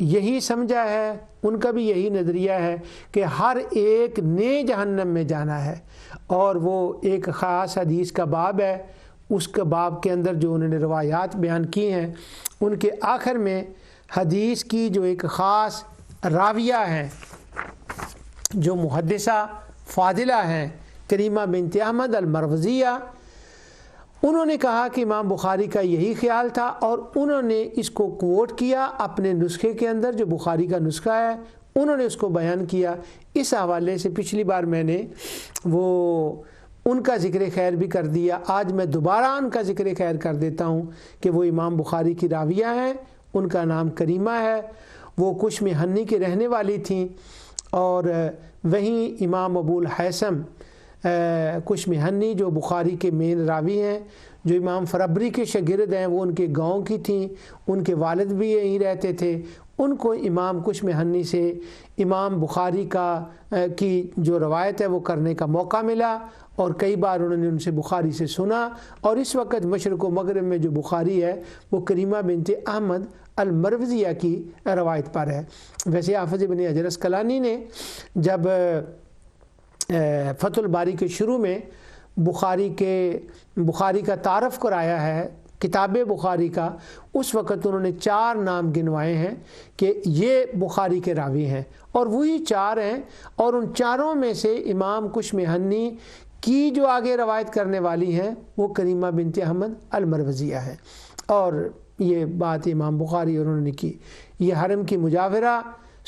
یہی سمجھا ہے، ان کا بھی یہی نظریہ ہے کہ ہر ایک نے جہنم میں جانا ہے، اور وہ ایک خاص حدیث کا باب ہے، اس کے باب کے اندر جو انہوں نے روایات بیان کی ہیں ان کے آخر میں حدیث کی جو ایک خاص راویہ ہیں، جو محدثہ فاضلہ ہیں، کریمہ بنت احمد المروزیہ، انہوں نے کہا کہ امام بخاری کا یہی خیال تھا، اور انہوں نے اس کو کوٹ کیا اپنے نسخے کے اندر، جو بخاری کا نسخہ ہے انہوں نے اس کو بیان کیا۔ اس حوالے سے پچھلی بار میں نے وہ ان کا ذکر خیر بھی کر دیا، آج میں دوبارہ ان کا ذکر خیر کر دیتا ہوں کہ وہ امام بخاری کی راویہ ہیں، ان کا نام کریمہ ہے، وہ کشم ہنی کی رہنے والی تھیں، اور وہیں امام ابو الحیثم کشم ہنی جو بخاری کے مین راوی ہیں، جو امام فربری کے شاگرد ہیں، وہ ان کے گاؤں کی تھیں، ان کے والد بھی یہیں رہتے تھے، ان کو امام کشم ہنی سے امام بخاری کی جو روایت ہے وہ کرنے کا موقع ملا، اور کئی بار انہوں نے ان سے بخاری سے سنا، اور اس وقت مشرق و مغرب میں جو بخاری ہے وہ کریمہ بنت احمد المروزیہ کی روایت پر ہے۔ ویسے حافظ ابن حجر اسقلانی نے جب فتح الباری کے شروع میں بخاری کا تعارف کرایا ہے، کتاب بخاری کا، اس وقت انہوں نے 4 نام گنوائے ہیں کہ یہ بخاری کے راوی ہیں، اور وہی 4 ہیں، اور ان 4 میں سے امام کشم ہنی کی جو آگے روایت کرنے والی ہیں وہ کریمہ بنت احمد المروزیہ ہے۔ اور یہ بات امام بخاری انہوں نے کی، یہ حرم کی مجاورہ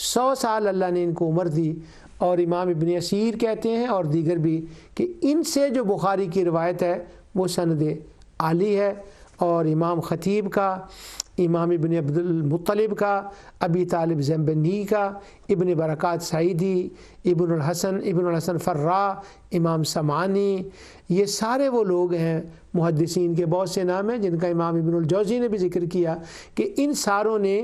100 سال اللہ نے ان کو عمر دی، اور امام ابن اسیر کہتے ہیں اور دیگر بھی کہ ان سے جو بخاری کی روایت ہے وہ سند عالی ہے، اور امام خطیب کا، امام ابن عبد المطلب کا، ابی طالب زنبنی کا، ابن برکات سعیدی، ابن الحسن فرا، امام سمعانی، یہ سارے وہ لوگ ہیں، محدثین کے بہت سے نام ہیں جن کا امام ابن الجوزی نے بھی ذکر کیا کہ ان ساروں نے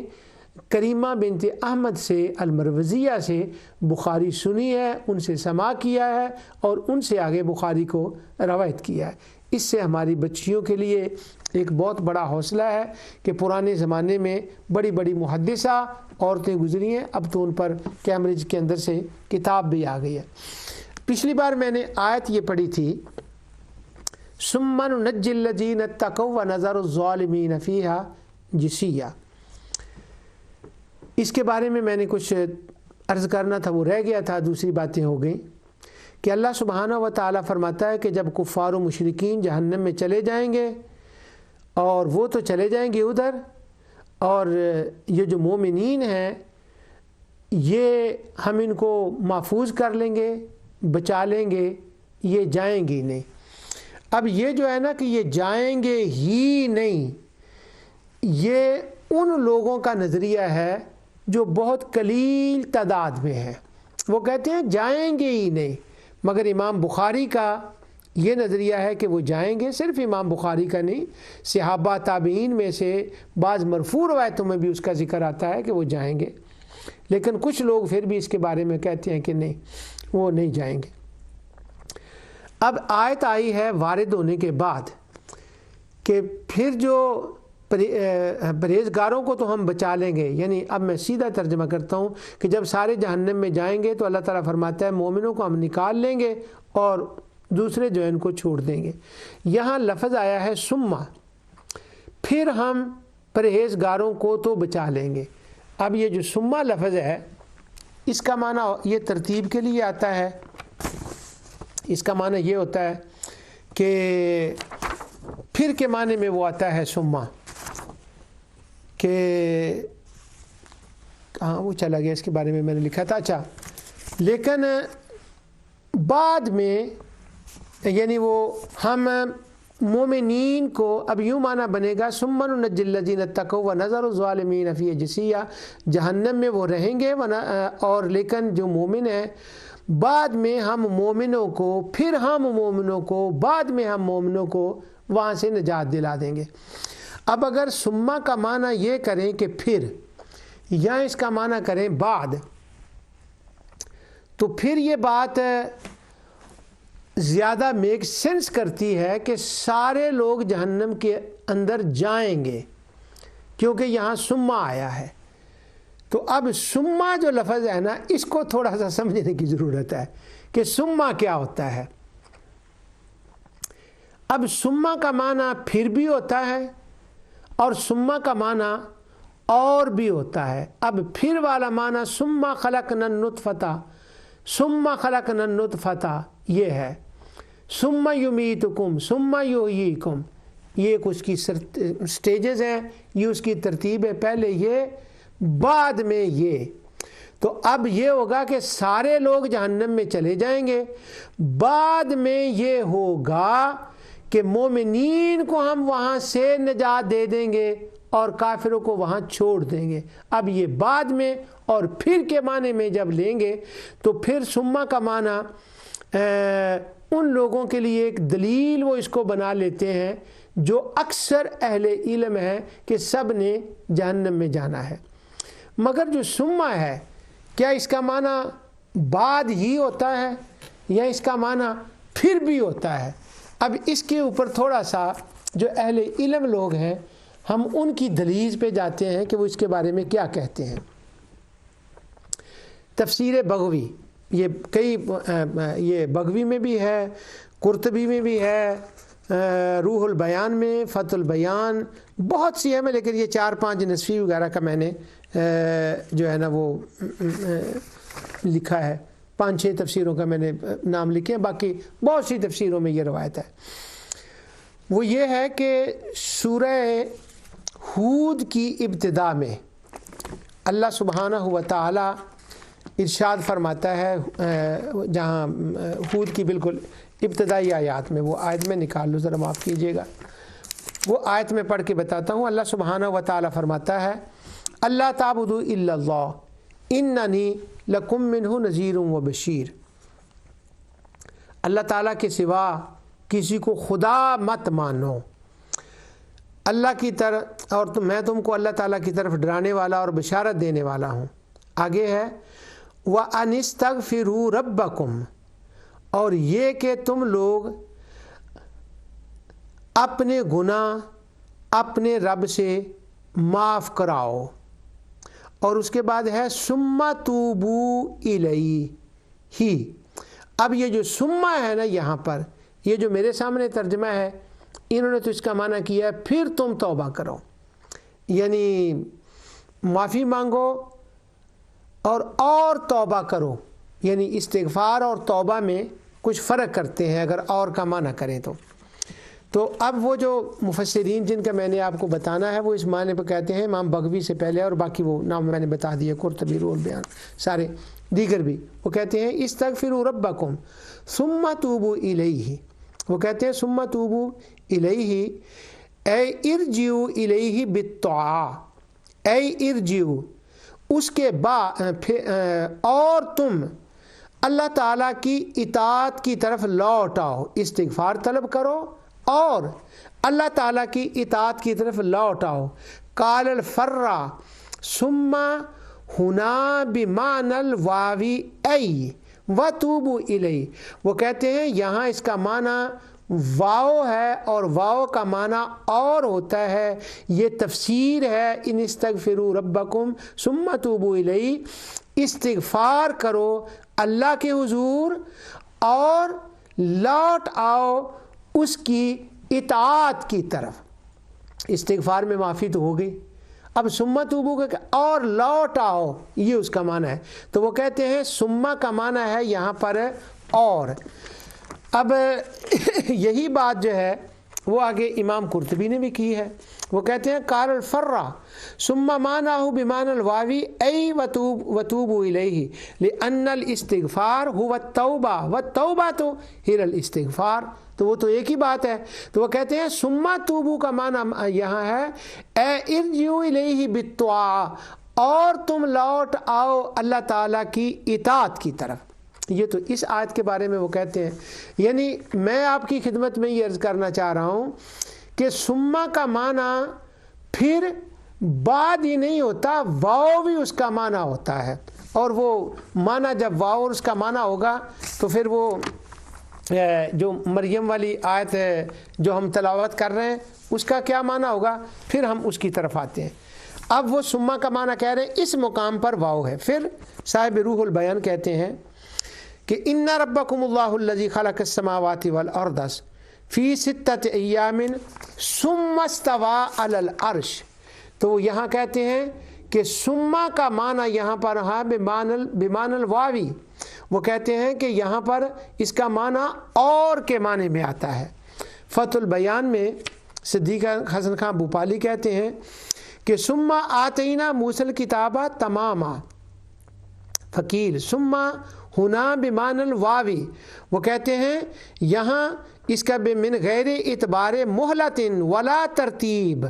کریمہ بنت احمد سے المروزیہ سے بخاری سنی ہے، ان سے سماع کیا ہے، اور ان سے آگے بخاری کو روایت کیا ہے۔ اس سے ہماری بچیوں کے لیے ایک بہت بڑا حوصلہ ہے کہ پرانے زمانے میں بڑی بڑی محدثہ عورتیں گزری ہیں، اب تو ان پر کیمبرج کے اندر سے کتاب بھی آ گئی ہے۔ پچھلی بار میں نے آیت یہ پڑھی تھی، ثم ننجی الذین اتقوا ونذر الظالمین فیہا جثیہ، اس کے بارے میں نے کچھ عرض کرنا تھا، وہ رہ گیا تھا، دوسری باتیں ہو گئیں کہ اللہ سبحانہ و تعالیٰ فرماتا ہے کہ جب کفار و مشرکین جہنم میں چلے جائیں گے، اور وہ تو چلے جائیں گے ادھر، اور یہ جو مومنین ہیں یہ ہم ان کو محفوظ کر لیں گے، بچا لیں گے، یہ جائیں گے نہیں۔ اب یہ جو ہے نا کہ یہ جائیں گے ہی نہیں، یہ ان لوگوں کا نظریہ ہے جو بہت قلیل تعداد میں ہے، وہ کہتے ہیں جائیں گے ہی نہیں، مگر امام بخاری کا یہ نظریہ ہے کہ وہ جائیں گے۔ صرف امام بخاری کا نہیں، صحابہ تابعین میں سے بعض مرفوع روایتوں میں بھی اس کا ذکر آتا ہے کہ وہ جائیں گے، لیکن کچھ لوگ پھر بھی اس کے بارے میں کہتے ہیں کہ نہیں، وہ نہیں جائیں گے۔ اب آیت آئی ہے وارد ہونے کے بعد کہ پھر جو پرہیزگاروں کو تو ہم بچا لیں گے، یعنی اب میں سیدھا ترجمہ کرتا ہوں کہ جب سارے جہنم میں جائیں گے تو اللہ تعالیٰ فرماتا ہے مومنوں کو ہم نکال لیں گے اور دوسرے جو ان کو چھوڑ دیں گے۔ یہاں لفظ آیا ہے ثم، پھر ہم پرہیزگاروں کو تو بچا لیں گے۔ اب یہ جو ثم لفظ ہے اس کا معنی یہ ترتیب کے لیے آتا ہے، اس کا معنی یہ ہوتا ہے کہ پھر کے معنی میں وہ آتا ہے ثم، کہ کہاں وہ چلا گیا، اس کے بارے میں نے لکھا تھا، اچھا، لیکن بعد میں یعنی وہ ہم مومنین کو، اب یوں معنی بنے گا ثم ننجی الذین اتقوا ونذر الظالمین فیہا جثیہ، جہنم میں وہ رہیں گے اور لیکن جو مومن ہیں بعد میں ہم مومنوں کو، پھر ہم مومنوں کو، بعد میں ہم مومنوں کو وہاں سے نجات دلا دیں گے۔ اب اگر ثم کا معنی یہ کریں کہ پھر، یا اس کا معنی کریں بعد، تو پھر یہ بات زیادہ میک سینس کرتی ہے کہ سارے لوگ جہنم کے اندر جائیں گے، کیونکہ یہاں ثم آیا ہے۔ تو اب سما جو لفظ ہے نا اس کو تھوڑا سا سمجھنے کی ضرورت ہے کہ سما کیا ہوتا ہے۔ اب سما کا معنی پھر بھی ہوتا ہے اور سما کا معنی اور بھی ہوتا ہے۔ اب پھر والا معنی سما خلقنا النطفہ، سما خلقنا النطفہ یہ ہے، سما یمیتکم سما یحییکم، یہ کچھ کی سٹیجز ہیں، یہ اس کی ترتیب ہے، پہلے یہ بعد میں یہ۔ تو اب یہ ہوگا کہ سارے لوگ جہنم میں چلے جائیں گے، بعد میں یہ ہوگا کہ مومنین کو ہم وہاں سے نجات دے دیں گے اور کافروں کو وہاں چھوڑ دیں گے۔ اب یہ بعد میں اور پھر کے معنی میں جب لیں گے تو پھر سما کا معنی ان لوگوں کے لیے ایک دلیل وہ اس کو بنا لیتے ہیں جو اکثر اہل علم ہے کہ سب نے جہنم میں جانا ہے۔ مگر جو سما ہے کیا اس کا معنی بعد ہی ہوتا ہے یا اس کا معنی پھر بھی ہوتا ہے؟ اب اس کے اوپر تھوڑا سا جو اہل علم لوگ ہیں ہم ان کی دلیل پہ جاتے ہیں کہ وہ اس کے بارے میں کیا کہتے ہیں۔ تفسیر بغوی، یہ کئی یہ بغوی میں بھی ہے، قرطبی میں بھی ہے، روح البیان میں، فتح البیان، بہت سی ہے، میں لیکن یہ 4-5 نصفی وغیرہ کا میں نے جو ہے نا وہ لکھا ہے، 5-6 تفسیروں کا میں نے نام لکھے ہیں، باقی بہت سی تفسیروں میں یہ روایت ہے۔ وہ یہ ہے کہ سورہ ہود کی ابتدا میں اللہ سبحانہ و تعالی ارشاد فرماتا ہے، جہاں ہود کی بالکل ابتدائی آیات میں، وہ آیت میں نکال لو ذرا، معاف کیجیے گا، وہ آیت میں پڑھ کے بتاتا ہوں۔ اللہ سبحانہ و تعالی فرماتا ہے اللہ تعبدوا الا اللہ اننی لکم منہ نذیر و بشیر، اللہ تعالیٰ کے سوا کسی کو خدا مت مانو، اللہ کی طرف، اور میں تم کو اللہ تعالیٰ کی طرف ڈرانے والا اور بشارت دینے والا ہوں۔ آگے ہے وَأَنِ اسْتَغْفِرُوا رَبَّكُمْ، اور یہ کہ تم لوگ اپنے گناہ اپنے رب سے معاف کراؤ، اور اس کے بعد ہے ثُمَّ تُوبُوا إِلَيْهِ۔ اب یہ جو ثُمَّ ہے نا یہاں پر، یہ جو میرے سامنے ترجمہ ہے انہوں نے تو اس کا معنی کیا ہے پھر تم توبہ کرو، یعنی معافی مانگو اور توبہ کرو، یعنی استغفار اور توبہ میں کچھ فرق کرتے ہیں اگر اور کا معنی کریں تو اب وہ جو مفسرین جن کا میں نے آپ کو بتانا ہے وہ اس معنی پہ کہتے ہیں، امام بغوی سے پہلے اور باقی وہ نام میں نے بتا دیے، قرطبی، روح البیان، سارے دیگر بھی، وہ کہتے ہیں استغفروا ربکم ثم توبوا الیہ، وہ کہتے ہیں ثم توبوا الیہ اے ارجعوا الیہ بالطاعہ، اے ارجعوا، اس کے بعد اور تم اللہ تعالیٰ کی اطاعت کی طرف لوٹ آؤ، استغفار طلب کرو اور اللہ تعالیٰ کی اطاعت کی طرف لوٹ آؤ۔ قال الفرا ثم ہنا بمعنی الواوی ای وتوبوا الیہ، وہ کہتے ہیں یہاں اس کا معنی واو ہے اور واو کا معنی اور ہوتا ہے، یہ تفسیر ہے ان استغفروا ربکم ثم توبوا الیہ، استغفار کرو اللہ کے حضور اور لوٹ آؤ اس کی اطاعت کی طرف۔ استغفار میں معافی تو ہو گئی، اب ثم توبوا کا اور لوٹ آؤ یہ اس کا معنی ہے، تو وہ کہتے ہیں ثم کا معنی ہے یہاں پر اور۔ اب یہی بات جو ہے وہ آگے امام قرطبی نے بھی کی ہے، وہ کہتے ہیں قال الفرا ثم معناه بمعنى الواوی ای وتوبوا الیہ لان الاستغفار هو التوبہ والتوبہ هی الاستغفار، تو وہ تو ایک ہی بات ہے، تو وہ کہتے ہیں ثم توبوا کا معنی یہاں ہے اے ارجعوا الیہ بالطاعہ، اور تم لوٹ آؤ اللہ تعالیٰ کی اطاعت کی طرف۔ یہ تو اس آیت کے بارے میں وہ کہتے ہیں، یعنی میں آپ کی خدمت میں یہ عرض کرنا چاہ رہا ہوں کہ ثم کا معنی پھر بعد ہی نہیں ہوتا، واو بھی اس کا معنی ہوتا ہے، اور وہ معنی جب واو اور اس کا معنی ہوگا تو پھر وہ جو مریم والی آیت ہے جو ہم تلاوت کر رہے ہیں اس کا کیا معنی ہوگا، پھر ہم اس کی طرف آتے ہیں۔ اب وہ سما کا معنی کہہ رہے ہیں، اس مقام پر واو ہے۔ پھر صاحب روح البیان کہتے ہیں کہ ان ربکم اللہ الذی خلق السماوات والارض فی ستۃ ایام ثم استوی علی العرش۔ تو یہاں کہتے ہیں کہ سما کا معنی یہاں پر ہاں بمعنی الواوی، وہ کہتے ہیں کہ یہاں پر اس کا معنی اور کے معنی میں آتا ہے۔ فتح البیان میں صدیق حسن خان بھوپالی کہتے ہیں کہ سما آتینا موسی الکتاب تماما فقیل سما ہنا بمعنی الواوی، وہ کہتے ہیں یہاں اس کا من غیر اعتبار مہلت ولا ترتیب،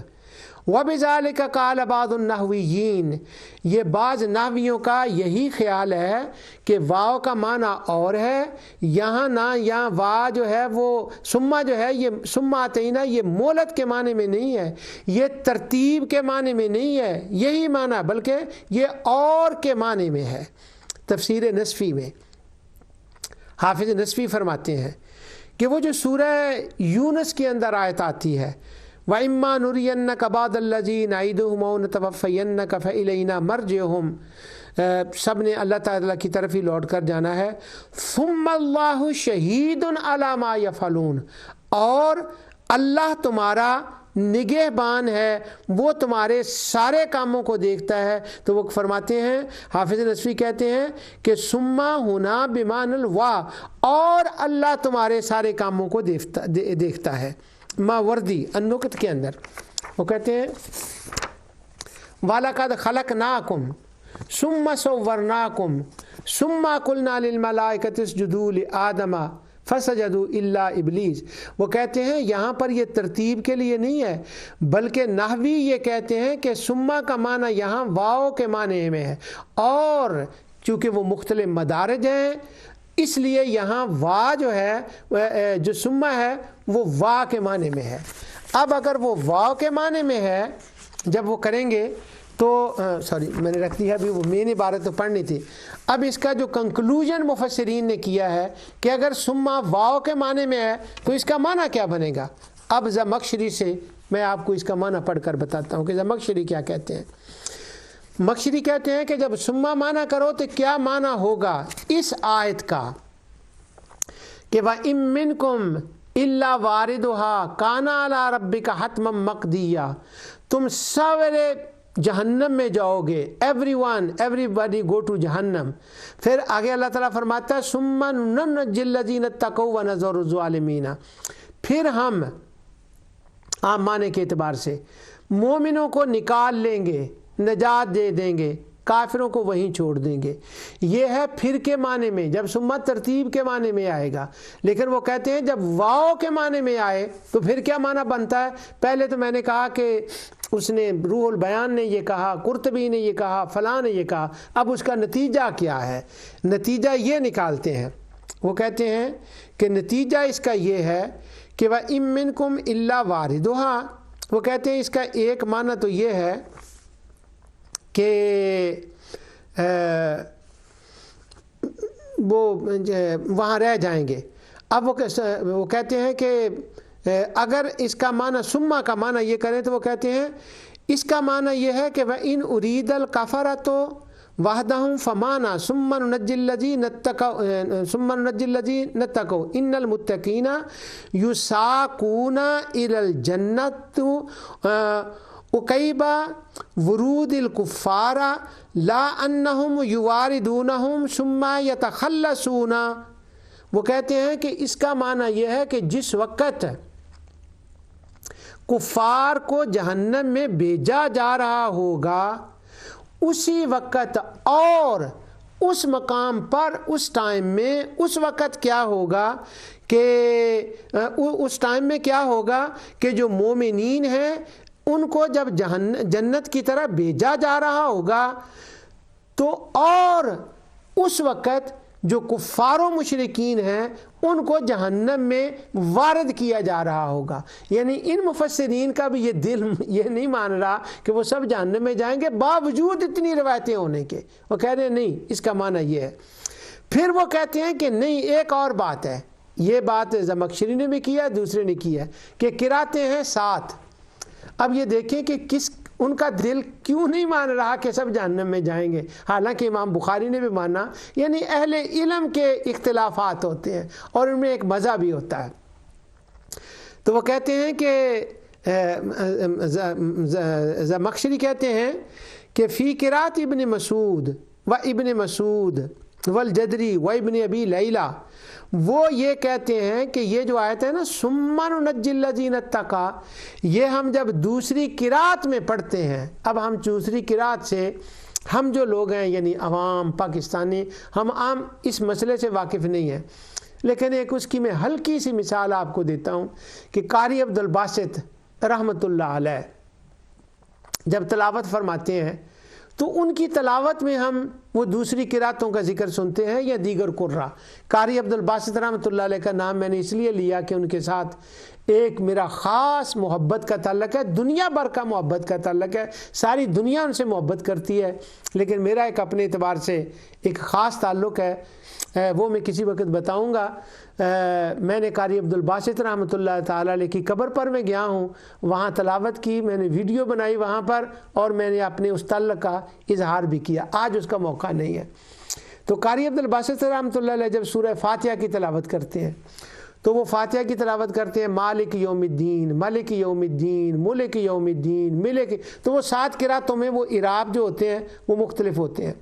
وبذالک قال بعض النحویین، یہ بعض نحویوں کا یہی خیال ہے کہ واو کا معنی اور ہے یہاں نہ، یہاں وا جو ہے وہ سما جو ہے یہ سما آتینا یہ مہلت کے معنی میں نہیں ہے، یہ ترتیب کے معنی میں نہیں ہے یہی معنی، بلکہ یہ اور کے معنی میں ہے۔ تفسیر نصفی میں حافظ نصفی فرماتے ہیں کہ وہ جو سورہ یونس کے اندر آیت آتی ہے وَإِمَّا نُرِيَنَّكَ بَعْضَ الَّذِي نَعِدُهُمْ أَوْ نَتَوَفَّيَنَّكَ فَإِلَيْنَا مَرْجِعُهُمْ، سب نے اللہ تعالیٰ کی طرف ہی لوٹ کر جانا ہے۔ ثُمَّ اللَّهُ شَهِيدٌ عَلَى مَا يَفْعَلُونَ، اور اللہ تمہارا نگہبان ہے، وہ تمہارے سارے کاموں کو دیکھتا ہے۔ تو وہ فرماتے ہیں، حافظ نصفی کہتے ہیں کہ سما ہونا بمعنی الوا، اور اللہ تمہارے سارے کاموں کو دیکھتا ہے۔ ماوردی النکت کے اندر وہ کہتے ہیں وَلَقَدْ خَلَقْنَاكُمْ ثُمَّ صَوَّرْنَاكُمْ ثُمَّ قُلْنَا لِلْمَلَائِكَةِ اسْجُدُوا لِآدَمَ فَسَجَدُوا إِلَّا إِبْلِيسَ، وہ کہتے ہیں یہاں پر یہ ترتیب کے لیے نہیں ہے، بلکہ نحوی یہ کہتے ہیں کہ سما کا معنی یہاں واو کے معنی میں ہے، اور چونکہ وہ مختلف مدارج ہیں اس لیے یہاں وا جو ہے جو سما ہے وہ وا کے معنی میں ہے۔ اب اگر وہ واو کے معنی میں ہے جب وہ کریں گے تو سوری میں نے رکھ دیا ابھی، وہ مین عبارت تو پڑھنی تھی۔ اب اس کا جو کنکلوژن مفسرین نے کیا ہے کہ اگر سما واو کے معنی میں ہے تو اس کا معنی کیا بنے گا۔ اب زمخشری سے میں آپ کو اس کا معنی پڑھ کر بتاتا ہوں کہ زمخشری کیا کہتے ہیں۔ مخشری کہتے ہیں کہ جب سما معنی کرو تو کیا معنی ہوگا اس آیت کا کہ وَإِن مِّنكُمْ إِلَّا وَارِدُهَا كَانَ عَلَىٰ رَبِّكَ حَتْمًا مَّقْضِيًّا، تم سویرے جہنم میں جاؤ گے، everybody go to جہنم۔ پھر آگے اللہ تعالیٰ فرماتا ہے ثُمَّ نُنَجِّي الَّذِينَ اتَّقَوْا وَنَذَرُ الظَّالِمِينَ، پھر ہم عام معنی کے اعتبار سے مومنوں کو نکال لیں گے، نجات دے دیں گے، کافروں کو وہیں چھوڑ دیں گے۔ یہ ہے پھر کے معنی میں، جب ثم ترتیب کے معنی میں آئے گا، لیکن وہ کہتے ہیں جب واو کے معنی میں آئے تو پھر کیا معنی بنتا ہے۔ پہلے تو میں نے کہا کہ اس نے روح البیان نے یہ کہا، قرطبی نے یہ کہا، فلاں نے یہ کہا، اب اس کا نتیجہ کیا ہے؟ نتیجہ یہ نکالتے ہیں، وہ کہتے ہیں کہ نتیجہ اس کا یہ ہے کہ وَإِن مِّنكُمْ إِلَّا وَارِدُهَا، وہ کہتے ہیں اس کا ایک معنی تو یہ ہے کہ وہ وہاں رہ جائیں گے۔ اب وہ کہتے ہیں کہ اگر اس کا معنی سما کا معنی یہ کریں تو وہ کہتے ہیں اس کا معنی یہ ہے کہ وَإِنْ أُرِيدَ الْكَفَرَةُ وَحْدَهُمْ فَمَانَا ثُمَّ نُنَجِّي الَّذِينَ اتَّقَوْا إِنَّ الْمُتَّقِينَ يُسَاقُونَ إِلَى الْجَنَّةِ عقیب ورود الکفار لا انہم یواردونہم ثم یتخلصون، وہ کہتے ہیں کہ اس کا معنی یہ ہے کہ جس وقت کفار کو جہنم میں بھیجا جا رہا ہوگا اسی وقت اور اس مقام پر اس ٹائم میں اس وقت کیا ہوگا کہ اس ٹائم میں کیا ہوگا کہ جو مومنین ہیں ان کو جب جنت کی طرف بھیجا جا رہا ہوگا تو اور اس وقت جو کفار و مشرکین ہیں ان کو جہنم میں وارد کیا جا رہا ہوگا۔ یعنی ان مفسرین کا بھی یہ دل یہ نہیں مان رہا کہ وہ سب جہنم میں جائیں گے باوجود اتنی روایتیں ہونے کے، وہ کہہ رہے ہیں نہیں، اس کا معنی یہ ہے۔ پھر وہ کہتے ہیں کہ نہیں، ایک اور بات ہے، یہ بات زمخشری نے بھی کیا، دوسرے نے کیا کہ قراتیں ہیں 7۔ اب یہ دیکھیں کہ کس ان کا دل کیوں نہیں مان رہا کہ سب جہنم میں جائیں گے؟ حالانکہ امام بخاری نے بھی مانا، یعنی اہل علم کے اختلافات ہوتے ہیں اور ان میں ایک مزہ بھی ہوتا ہے۔ تو وہ کہتے ہیں کہ زمخشری کہتے ہیں کہ فی قرات ابن مسعود و ابن مسعود والجدری و ابن ابی لیلہ، وہ یہ کہتے ہیں کہ یہ جو آیت ہے نا ثم ننجی الذین اتقوا، یہ ہم جب دوسری قرات میں پڑھتے ہیں، اب ہم دوسری قرات سے ہم جو لوگ ہیں یعنی عوام پاکستانی، ہم عام اس مسئلے سے واقف نہیں ہیں، لیکن ایک اس کی میں ہلکی سی مثال آپ کو دیتا ہوں کہ قاری عبد الباسط رحمۃ اللہ علیہ جب تلاوت فرماتے ہیں تو ان کی تلاوت میں ہم وہ دوسری قراتوں کا ذکر سنتے ہیں یا دیگر قرہ۔ قاری عبد الباسط رحمۃ اللہ علیہ کا نام میں نے اس لیے لیا کہ ان کے ساتھ ایک میرا خاص محبت کا تعلق ہے، دنیا بھر کا محبت کا تعلق ہے، ساری دنیا ان سے محبت کرتی ہے، لیکن میرا ایک اپنے اعتبار سے ایک خاص تعلق ہے، وہ میں کسی وقت بتاؤں گا۔ میں نے قاری عبد الباسط رحمۃ اللہ تعالیٰ علیہ کی قبر پر میں گیا ہوں، وہاں تلاوت کی، میں نے ویڈیو بنائی وہاں پر، اور میں نے اپنے اس تعلق کا اظہار بھی کیا۔ آج اس کا موقع نہیں ہے۔ تو قاری عبد الباسط رحمۃ اللہ علیہ جب سورہ فاتحہ کی تلاوت کرتے ہیں تو وہ فاتحہ کی تلاوت کرتے ہیں مالک یوم الدین، ملک یوم الدین، ملک یوم الدین، ملک، تو وہ 7 قراتوں میں وہ اعراب جو ہوتے ہیں وہ مختلف ہوتے ہیں۔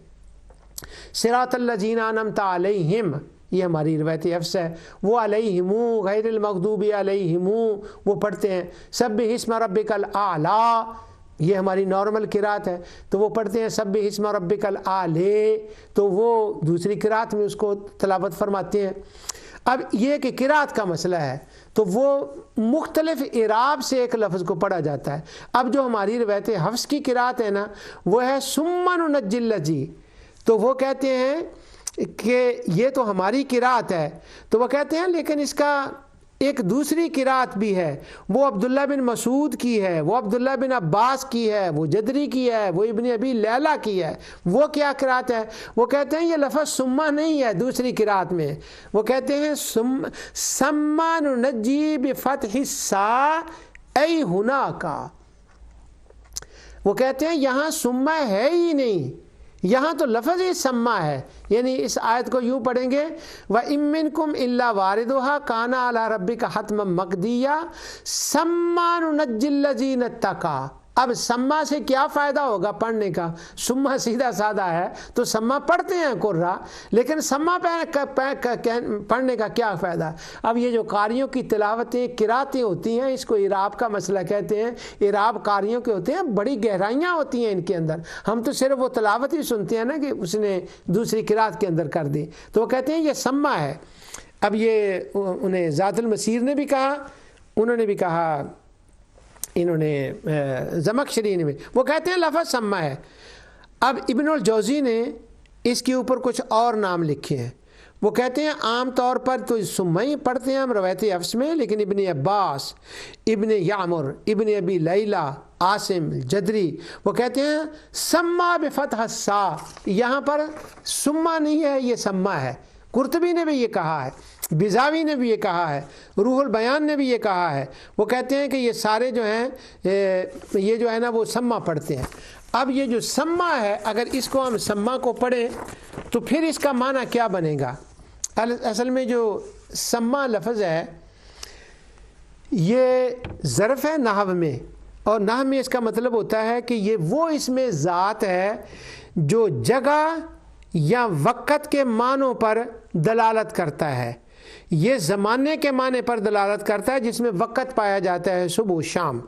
صراط الذین انعمت علیہم، یہ ہماری روایت حفظ ہے، وہ علیہم غیر المغضوب علیہم وہ پڑھتے ہیں۔ سبح اسم ربک الاعلی، یہ ہماری نارمل قرات ہے، تو وہ پڑھتے ہیں سبح اسم ربک الاعلی، تو وہ دوسری قرات میں اس کو تلاوت فرماتے ہیں۔ اب یہ کہ قرات کا مسئلہ ہے تو وہ مختلف اعراب سے ایک لفظ کو پڑھا جاتا ہے۔ اب جو ہماری روایت حفظ کی قرات ہے نا وہ ہے ثم ننجی الذین، تو وہ کہتے ہیں کہ یہ تو ہماری قرات ہے، تو وہ کہتے ہیں لیکن اس کا ایک دوسری قرات بھی ہے، وہ عبداللہ بن مسعود کی ہے، وہ عبداللہ بن عباس کی ہے، وہ جدری کی ہے، وہ ابن ابی لیلہ کی ہے۔ وہ کیا قرات ہے؟ وہ کہتے ہیں یہ لفظ سما نہیں ہے دوسری قرات میں، وہ کہتے ہیں سما ننجی بفتح السا ای ہناکا، وہ کہتے ہیں یہاں سما ہے ہی نہیں، یہاں تو لفظ ہی سما ہے، یعنی اس آیت کو یوں پڑھیں گے وَإِن مِّنكُمْ إِلَّا وَارِدُهَا كَانَ عَلَىٰ رَبِّكَ حَتْمًا مَّقْضِيًّا ثُمَّ نُنَجِّي الَّذِينَ اتَّقَوا۔ اب سما سے کیا فائدہ ہوگا پڑھنے کا؟ سما سیدھا سادہ ہے تو سما پڑھتے ہیں قرہ، لیکن سما پڑھنے کا کیا فائدہ؟ اب یہ جو قاریوں کی تلاوتیں قراتیں ہوتی ہیں اس کو اعراب کا مسئلہ کہتے ہیں۔ اعراب قاریوں کے ہوتے ہیں، بڑی گہرائیاں ہوتی ہیں ان کے اندر، ہم تو صرف وہ تلاوت ہی سنتے ہیں نا کہ اس نے دوسری قرات کے اندر کر دی، تو وہ کہتے ہیں یہ سما ہے۔ اب یہ انہیں ذات المسیر نے بھی کہا، انہوں نے بھی کہا، انہوں نے زمخشری نے بھی، وہ کہتے ہیں لفظ سما ہے۔ اب ابن الجوزی نے اس کے اوپر کچھ اور نام لکھے ہیں، وہ کہتے ہیں عام طور پر تو سما ہی پڑھتے ہیں ہم روایت حفظ میں، لیکن ابن عباس، ابن یعمر، ابن ابی لیلہ، عاصم، جدری، وہ کہتے ہیں سما بفتح السا، یہاں پر سما نہیں ہے یہ سما ہے۔ قرطبی نے بھی یہ کہا ہے، بیضاوی نے بھی یہ کہا ہے، روح البیان نے بھی یہ کہا ہے، وہ کہتے ہیں کہ یہ سارے جو ہیں یہ جو ہے نا وہ سما پڑھتے ہیں۔ اب یہ جو سما ہے اگر اس کو ہم سما کو پڑھیں تو پھر اس کا معنی کیا بنے گا؟ اصل میں جو سما لفظ ہے یہ ظرف ہے نحو میں، اور نحو میں اس کا مطلب ہوتا ہے کہ یہ وہ اس میں ذات ہے جو جگہ یا وقت کے معنوں پر دلالت کرتا ہے، یہ زمانے کے معنی پر دلالت کرتا ہے جس میں وقت پایا جاتا ہے صبح و شام۔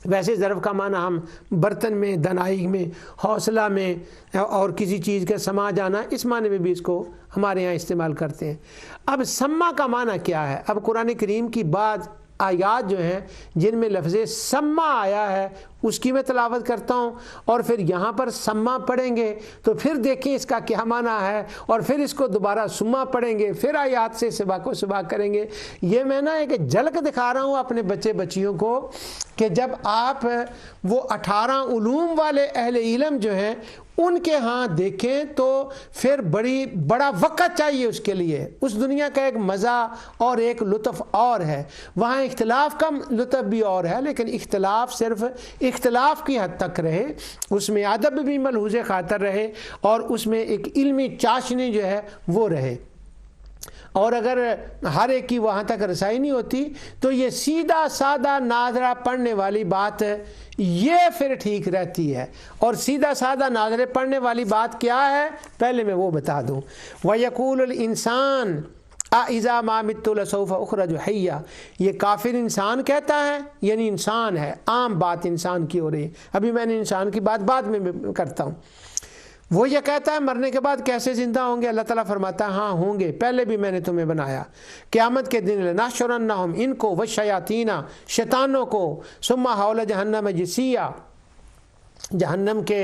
ویسے ظرف کا معنی ہم برتن میں، دنائی میں، حوصلہ میں، اور کسی چیز کا سما جانا، اس معنی میں بھی اس کو ہمارے ہاں استعمال کرتے ہیں۔ اب سما کا معنی کیا ہے؟ اب قرآن کریم کی بعض آیات جو ہیں جن میں لفظ سما آیا ہے اس کی میں تلاوت کرتا ہوں، اور پھر یہاں پر سما پڑھیں گے تو پھر دیکھیں اس کا کیا معنی ہے، اور پھر اس کو دوبارہ سما پڑھیں گے، پھر آیات سے سباق و سباق کریں گے۔ یہ میں نا ایک جھلک دکھا رہا ہوں اپنے بچیوں کو کہ جب آپ وہ 18 علوم والے اہل علم جو ہیں ان کے ہاں دیکھیں تو پھر بڑا وقت چاہیے اس کے لیے. اس دنیا کا ایک مزہ اور ایک لطف اور ہے, وہاں اختلاف کا لطف بھی اور ہے, لیکن اختلاف صرف اختلاف کی حد تک رہے, اس میں ادب بھی ملحوظ خاطر رہے, اور اس میں ایک علمی چاشنی جو ہے وہ رہے. اور اگر ہر ایک کی وہاں تک رسائی نہیں ہوتی تو یہ سیدھا سادہ ناظرہ پڑھنے والی بات یہ پھر ٹھیک رہتی ہے. اور سیدھا سادہ ناظرے پڑھنے والی بات کیا ہے, پہلے میں وہ بتا دوں. وَيَقُولُ الْإِنسَانُ اِذَا مَا مِتُّ لَسَوْفَ أُخْرَجُ حَيًّا, یہ کافر انسان کہتا ہے, یعنی انسان ہے, عام بات انسان کی ہو رہی ہے, ابھی میں نے انسان کی بات بعد میں کرتا ہوں. وہ یہ کہتا ہے مرنے کے بعد کیسے زندہ ہوں گے؟ اللہ تعالیٰ فرماتا ہے ہاں ہوں گے, پہلے بھی میں نے تمہیں بنایا. قیامت کے دن لَنَحْشُرَنَّهُمْ, ان کو وَالشَّيَاطِينَ, شیطانوں کو, ثُمَّ حَوْلَ جَهَنَّمَ جِثِيًّا, جہنم کے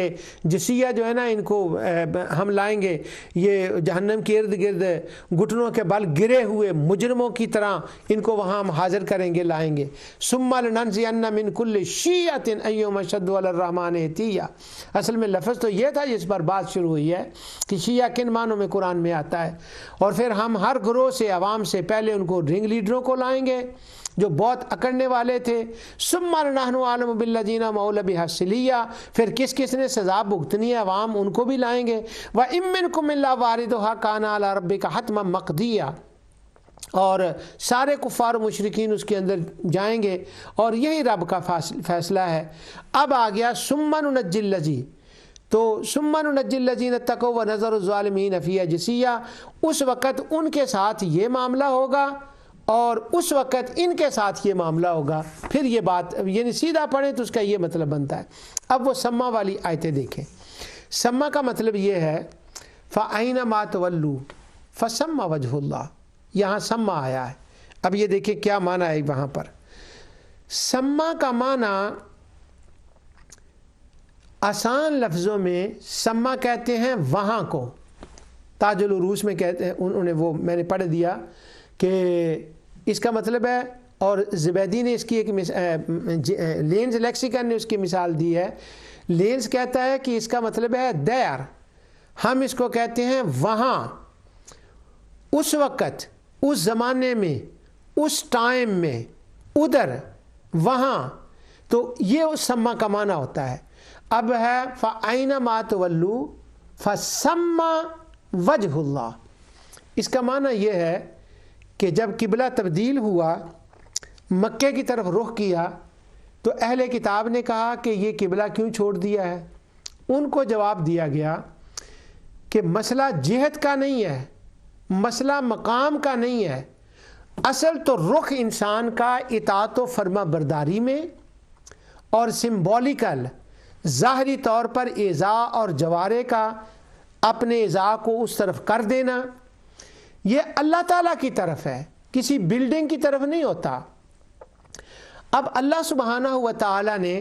جسیہ جو ہے نا ان کو ہم لائیں گے, یہ جہنم کے ارد گرد گھٹنوں کے بل گرے ہوئے مجرموں کی طرح ان کو وہاں ہم حاضر کریں گے, لائیں گے. ثُمَّ لَنَنزِعَنَّ مِن كُلِّ شِيعَةٍ أَيُّهُمْ أَشَدُّ عَلَى الرَّحْمَنِ عِتِيًّا. اصل میں لفظ تو یہ تھا جس پر بات شروع ہوئی ہے کہ شیعہ کن معنوں میں قرآن میں آتا ہے, اور پھر ہم ہر گروہ سے, عوام سے پہلے ان کو رنگ لیڈروں کو لائیں گے جو بہت اکڑنے والے تھے. ثُمَّ نَحْنُ أَعْلَمُ بِالَّذِينَ مَوْلَ بِهَا صِلِيًّا, پھر کس کس نے سزا بھگتنی ہے عوام, ان کو بھی لائیں گے. وَإِن مِّنكُمْ إِلَّا وَارِدُهَا كَانَ عَلَىٰ رَبِّكَ حَتْمًا مَّقْضِيًّا, اور سارے کفار و مشرکین اس کے اندر جائیں گے اور یہی رب کا فیصلہ ہے. اب آ گیا ثُمَّ نُنَجِّي الَّذِي, تو ثُمَّ نُنَجِّي الَّذِينَ اتَّقَوْا وَنَذَرُ الظَّالِمِينَ فِيهَا جِثِيًّا, اس وقت ان کے ساتھ یہ معاملہ ہوگا اور اس وقت ان کے ساتھ یہ معاملہ ہوگا. پھر یہ بات یعنی سیدھا پڑھیں تو اس کا یہ مطلب بنتا ہے. اب وہ سما والی آیتیں دیکھیں. سما کا مطلب یہ ہے فَأَيْنَمَا تُوَلُّوا فَثَمَّ وَجْهُ اللَّهِ, یہاں سما آیا ہے. اب یہ دیکھیں کیا معنی ہے وہاں پر. سما کا معنی آسان لفظوں میں سما کہتے ہیں وہاں کو. تاج العروس میں کہتے ہیں, انہوں نے وہ میں نے پڑھ دیا کہ اس کا مطلب ہے, اور زبیدی نے اس کی ایک لینز لیکسیکن نے اس کی مثال دی ہے. لینز کہتا ہے کہ اس کا مطلب ہے دیر, ہم اس کو کہتے ہیں وہاں, اس وقت, اس زمانے میں, اس ٹائم میں, ادھر, وہاں. تو یہ اس سما کا معنی ہوتا ہے. اب ہے فَأَيْنَمَا تُوَلُّوا فَثَمَّ وَجْهُ اللَّهِ, اس کا معنی یہ ہے کہ جب قبلہ تبدیل ہوا, مکے کی طرف رخ کیا, تو اہل کتاب نے کہا کہ یہ قبلہ کیوں چھوڑ دیا ہے. ان کو جواب دیا گیا کہ مسئلہ جہت کا نہیں ہے, مسئلہ مقام کا نہیں ہے, اصل تو رخ انسان کا اطاعت و فرما برداری میں اور سمبولیکل ظاہری طور پر اعضاء اور جوارے کا اپنے اعضاء کو اس طرف کر دینا, یہ اللہ تعالیٰ کی طرف ہے, کسی بلڈنگ کی طرف نہیں ہوتا. اب اللہ سبحانہ و تعالیٰ نے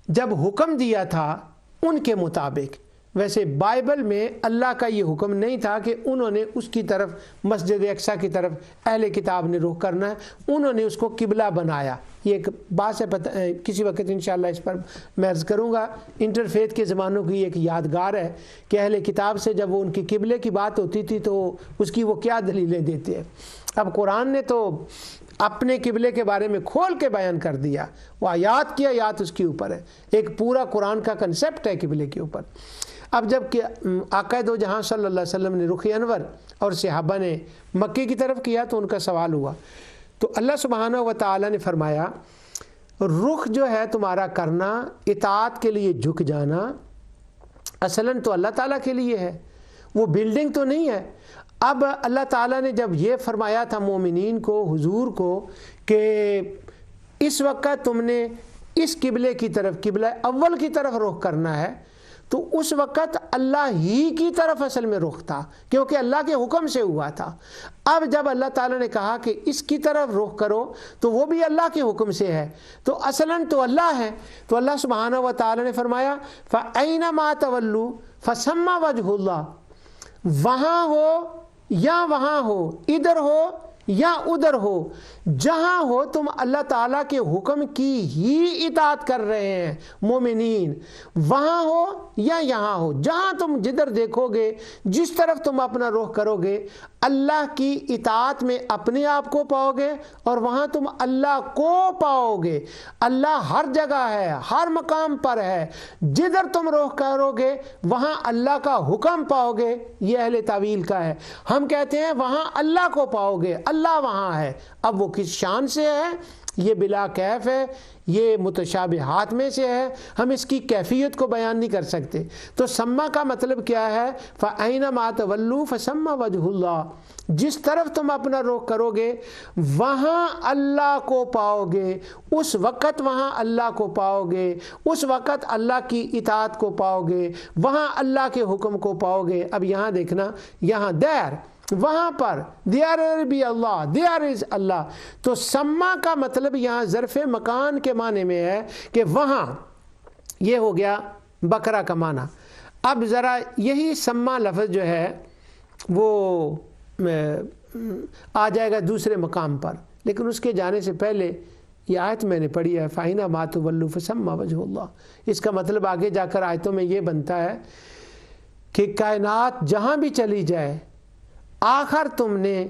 جب حکم دیا تھا ان کے مطابق, ویسے بائبل میں اللہ کا یہ حکم نہیں تھا کہ انہوں نے اس کی طرف, مسجد اقصیٰ کی طرف اہل کتاب نے رخ کرنا ہے, انہوں نے اس کو قبلہ بنایا. یہ ایک بات ہے, کسی وقت انشاءاللہ اس پر میں عرض کروں گا. انٹرفیتھ کے زمانوں کی ایک یادگار ہے کہ اہل کتاب سے جب وہ ان کی قبلے کی بات ہوتی تھی تو اس کی وہ کیا دلیلیں دیتے ہیں. اب قرآن نے تو اپنے قبلے کے بارے میں کھول کے بیان کر دیا, وہ آیات کی آیات اس کے اوپر ہے, ایک پورا قرآن کا کنسپٹ ہے قبلے کے اوپر. اب جب کہ آقا دو جہاں صلی اللہ علیہ وسلم نے رخ انور اور صحابہ نے مکے کی طرف کیا تو ان کا سوال ہوا, تو اللہ سبحانہ و تعالیٰ نے فرمایا رخ جو ہے تمہارا کرنا, اطاعت کے لیے جھک جانا, اصلاً تو اللہ تعالیٰ کے لیے ہے, وہ بلڈنگ تو نہیں ہے. اب اللہ تعالیٰ نے جب یہ فرمایا تھا مومنین کو, حضور کو, کہ اس وقت تم نے اس قبلے کی طرف, قبلہ اول کی طرف رخ کرنا ہے, تو اس وقت اللہ ہی کی طرف اصل میں رخ تھا کیونکہ اللہ کے حکم سے ہوا تھا. اب جب اللہ تعالیٰ نے کہا کہ اس کی طرف رخ کرو تو وہ بھی اللہ کے حکم سے ہے, تو اصلاً تو اللہ ہے. تو اللہ سبحانہ و تعالیٰ نے فرمایا فَأَيْنَمَا تَوَلُّوا فَثَمَّ وَجْهُ اللَّهِ, وہاں ہو یا وہاں ہو, ادھر ہو یا ادھر ہو، جہاں ہو تم اللہ تعالیٰ کے حکم کی ہی اطاعت کر رہے ہیں مومنین، وہاں ہو یا یہاں ہو، جہاں تم جدھر دیکھو گے، جس طرف تم اپنا رخ کرو گے، اللہ کی اطاعت میں اپنے آپ کو پاؤ گے اور وہاں تم اللہ کو پاؤ گے۔ اللہ ہر جگہ ہے، ہر مقام پر ہے، جدھر تم رخ کرو گے وہاں اللہ کا حکم پاؤ گے۔ یہ اہل تعویل کا ہے۔ ہم کہتے ہیں وہاں اللہ کو پاؤ گے، اللہ وہاں ہے۔ اب وہ کس شان سے ہے؟ یہ بلا کیف ہے، یہ متشابہات میں سے ہے، ہم اس کی کیفیت کو بیان نہیں کر سکتے۔ تو سما کا مطلب کیا ہے؟ فَأَيْنَمَا تَوَلُّوا فَثَمَّ وَجْهُ اللَّهِ، جس طرف تم اپنا رخ کرو گے وہاں اللہ کو پاؤ گے، اس وقت وہاں اللہ کو پاؤ گے، اس وقت اللہ کی اطاعت کو پاؤ گے، وہاں اللہ کے حکم کو پاؤ گے۔ اب یہاں دیکھنا، یہاں دیر، وہاں پر دیار بھی اللہ، دیار از اللہ۔ تو سما کا مطلب یہاں ظرف مکان کے معنی میں ہے کہ وہاں، یہ ہو گیا بکرا کا معنی۔ اب ذرا یہی سما لفظ جو ہے وہ آ جائے گا دوسرے مقام پر، لیکن اس کے جانے سے پہلے یہ آیت میں نے پڑھی ہے فَأَيْنَمَا تُوَلُّوا فَثَمَّ وَجْهُ اللَّهِ۔ اس کا مطلب آگے جا کر آیتوں میں یہ بنتا ہے کہ کائنات جہاں بھی چلی جائے آخر تم نے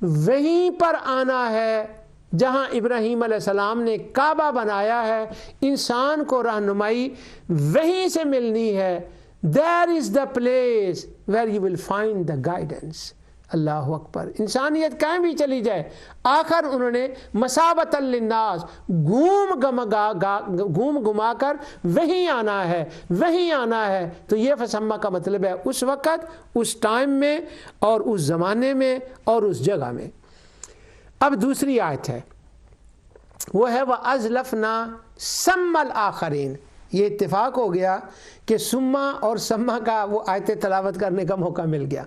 وہیں پر آنا ہے جہاں ابراہیم علیہ السلام نے کعبہ بنایا ہے، انسان کو رہنمائی وہیں سے ملنی ہے۔ There is the place where you will find the guidance۔ اللہ اکبر۔ انسانیت کہیں بھی چلی جائے آخر انہوں نے مسابۃ للناس گھوم گما کر وہیں آنا ہے، وہیں آنا ہے۔ تو یہ فسمہ کا مطلب ہے اس وقت، اس ٹائم میں اور اس زمانے میں اور اس جگہ میں۔ اب دوسری آیت ہے، وہ ہے وَأَزْلَفْنَا سَمَّ الْآخَرِينَ۔ یہ اتفاق ہو گیا کہ سما اور سما کا وہ آیت تلاوت کرنے کا موقع مل گیا۔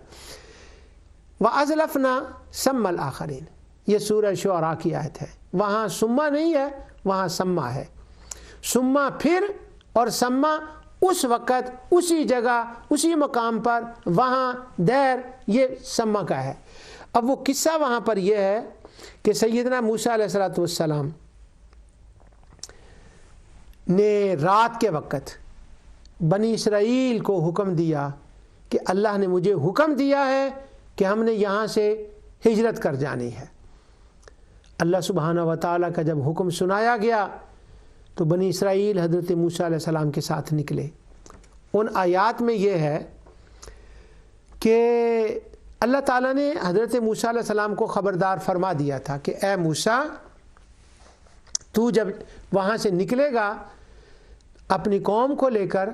وَأَزْلَفْنَا سَمَّ الْآخَرِينَ، یہ سورہ شعراء کی آیت ہے۔ وہاں سما نہیں ہے، وہاں سما ہے۔ سما پھر اور سما اس وقت، اسی جگہ، اسی مقام پر، وہاں دیر، یہ سما کا ہے۔ اب وہ قصہ وہاں پر یہ ہے کہ سیدنا موسیٰ علیہ السلام نے رات کے وقت بنی اسرائیل کو حکم دیا کہ اللہ نے مجھے حکم دیا ہے کہ ہم نے یہاں سے ہجرت کر جانی ہے۔ اللہ سبحانہ و تعالیٰ کا جب حکم سنایا گیا تو بنی اسرائیل حضرت موسیٰ علیہ السلام کے ساتھ نکلے۔ ان آیات میں یہ ہے کہ اللہ تعالیٰ نے حضرت موسیٰ علیہ السلام کو خبردار فرما دیا تھا کہ اے موسیٰ، تو جب وہاں سے نکلے گا اپنی قوم کو لے کر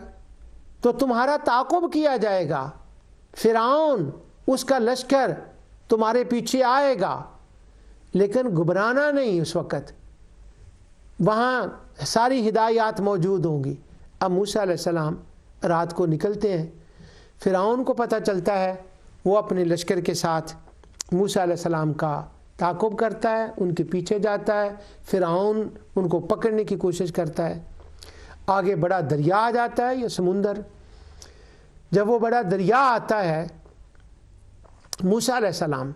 تو تمہارا تعاقب کیا جائے گا، فرعون اس کا لشکر تمہارے پیچھے آئے گا، لیکن گھبرانا نہیں۔ اس وقت وہاں ساری ہدایات موجود ہوں گی۔ اب موسیٰ علیہ السلام رات کو نکلتے ہیں، فرعون کو پتہ چلتا ہے، وہ اپنے لشکر کے ساتھ موسیٰ علیہ السلام کا تعاقب کرتا ہے، ان کے پیچھے جاتا ہے۔ فرعون ان کو پکڑنے کی کوشش کرتا ہے۔ آگے بڑا دریا آ جاتا ہے، یہ سمندر۔ جب وہ بڑا دریا آتا ہے، موسیٰ علیہ السلام